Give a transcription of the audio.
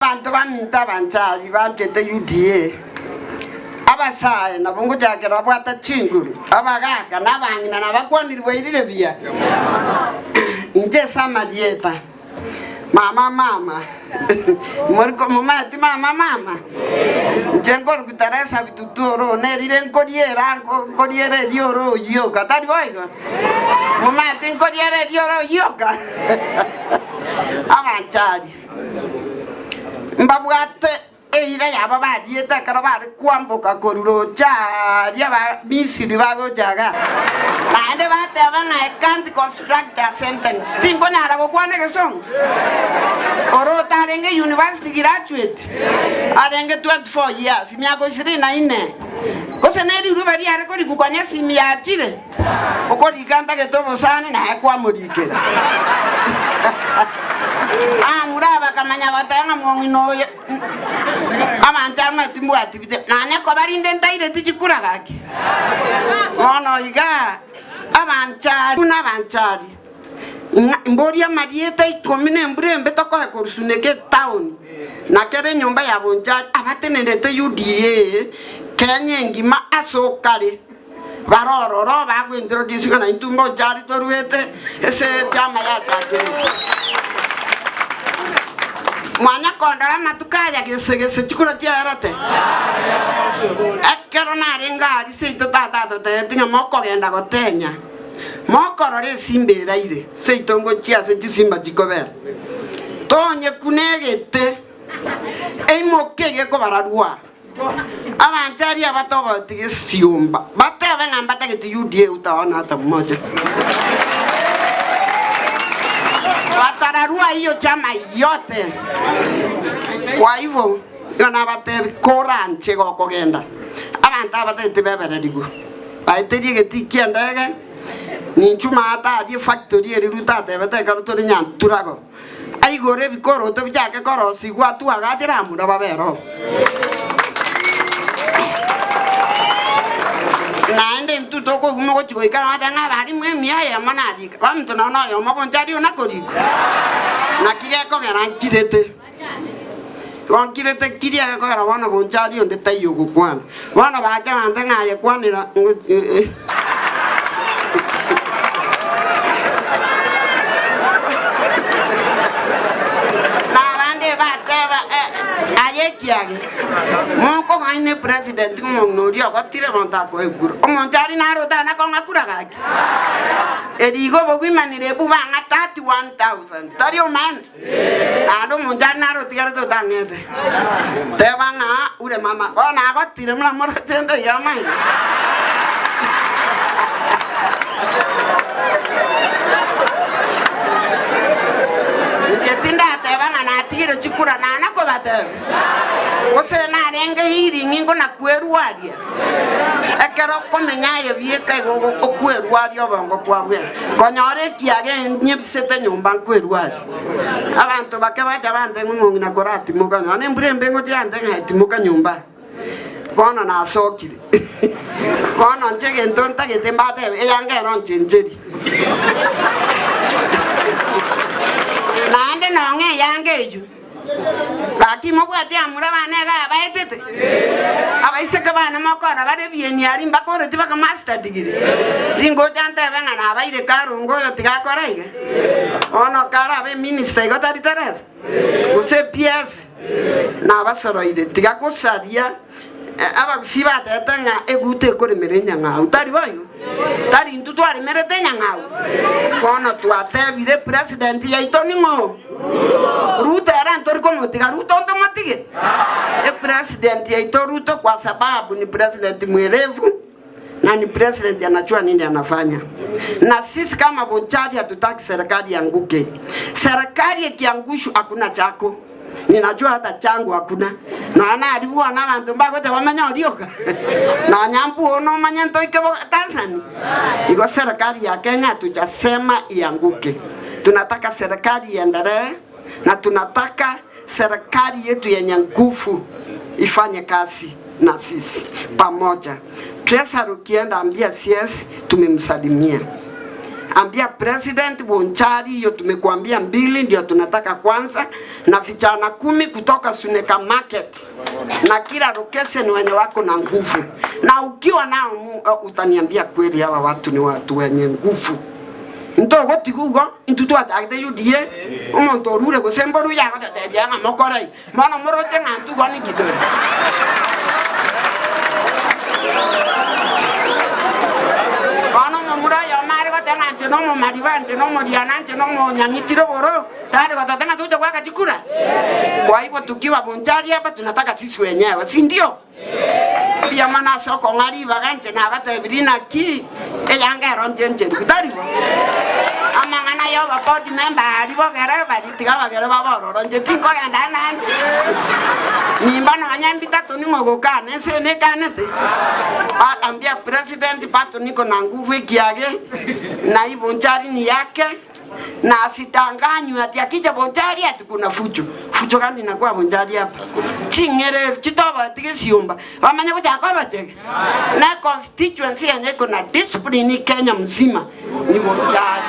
Bantu baminta banjali banjete UDA abasaye nabungu jakera bwata chinguru abagaka nabanyina nabakwanirwe irire bia nje sama dieta mama moriko mumati mama njengor kutaresa bitutoro nerire nkodiere dioro yoga tari boigo mumati nkodiere dioro yoga abanjali mbabwate eira yaba badieta karabare kwamboka koruro charia ba misiri bago jaga ande bate abana I can't construct a sentence timbo nara go kwane gesong oro tarenge university graduate arenge 24 years miago 24 kose neri rubari are ko dikukwanya simia atire okori kanta getobo sane na kwa modikera muraba kamanya batanga mwongino amantama timbu atibite nane ko barinde ndaire tijikura gake ono iga abanchari mboria marieta ikomine mbrembe toko kursuneke town na kere nyumba ya bonjari abatenendete UDA Kenya ngima asokale barororo bagwintroduce kana intumbo jari toruete ese chama ya chakere Mwana kondara matukaya gesegese chikura chiarate. Ekero narenga ari seito tata tote tinga moko genda gotenya. Moko rore simbe raire. Seito ngo chia se chisimba chikobera. Tonye kunegete. Ei mokege ko bararua. Abanjari abatoba tigesiomba. Bate abanga bate gete UDA utaona hata mmoja. Watararua hiyo chama yote. Kwa hivyo yana bate koran chego kogenda. Abanta bate tebebere digu. Baiteri geti kiandege. Ni chuma ata di factory riruta bate karutori nyan turago. Ai gore bikoro to bijake koro sigwa tu agatira mu na babero. Naende mtuto gumo chiko ikana tanga bari mwemia ya manadi bamto na yo mabonjari ona koriko nakiga ko garantirete konkirete kiria ko gara wana bonjari onde tayo gukwana wana baje bandanga ya kwanira na bande bateba ayekiage moko haine president ngomnori akatire banta ko eguru omonjari naro dana ko ngakura gaki edigo bobimanire bubanga 31000 tario man ado monjari naro tigara to danete tebanga ure mama ona akatire mla moro tende yamai Jetinda tebanga na tigire chikura nana ko bate ose na renge hiri ngingo na kweruaria ekero komenya ye bieka go kweruaria bongo kwawe konyore kiage nyebisete nyumba kweruaria abantu bakebaja bande ngungu na korati muganya ne mbrembe ngo tiande ngati muka nyumba bona na sokire bona njege ntonta gete mbate eyange ron chenjeri Nande nonge yangeju. Laki mobwati amura banega abaetete. Abaiseke bana makora bare bieni ari mbakore tibaka master degree. Dingo jante benga na abaire karungo yo tigakora ige. Ono kara be minister go tari Teresa. Use PS na basoroide tigakosaria abakusiba tetanga egute kore merenya nga utari bayo. Tari ntutu ari merete nyangau. Kono tuatebire president ya itoningo. Ruto era ntori como tiga Ruto automatique. E president ya ito Ruto kwa sababu ni president mwerevu na ni president anajua nini anafanya. Na sisi kama Bonchari hatutaki serikali ianguke. Serikali ikiangushu hakuna chako. Ninajua hata changu hakuna. Na ana aliwa na bantu mbako te wamenya odioka. Na nyampu ono manyanto ikebo Tanzania. Iko serikali ya Kenya tujasema ianguke. Tunataka serikali iendelee na tunataka serikali yetu yenye nguvu ifanye kazi na sisi pamoja. Pesa ukienda ambia CS tumemsalimia. ambia President Bonchari, hiyo tumekuambia 2 ndio tunataka kwanza, na vijana 10 kutoka Suneka Market na kila location wenye wako na nguvu. Na ukiwa nao utaniambia kweli hawa watu ni watu wenye nguvu. Ntogo tigugo intutu atakde yudie umuntu orure go semboru ya ga de ya ngamokorai mana morote ngantu gani gidore kono mamura ya mari go tenga nte no mo mariba nte no mo diana nte no mo nyangitiro goro tare go tenga tu kwa kachikura. Kwa hivyo tukiwa Bonchari hapa tunataka sisi wenyewe, si ndio? Pia mana soko ngari bagante na bata birina ki eyanga ronjenje kutaribo amangana yo ba board member aribo gere bali tiga bagere baba ronje tinko yanda nan ni mbana anyambita to ni ngogoka nese ne kanete ambia President pato niko na nguvu kiage na hii Bonchari ni yake na asitanganywe ati akija Bonchari ati kuna fujo kandi na kwa Bonchari hapa chingere chitoba tigesiomba bamanya kuja kwa batege na constituency yenye kuna discipline Kenya mzima ni Bonchari.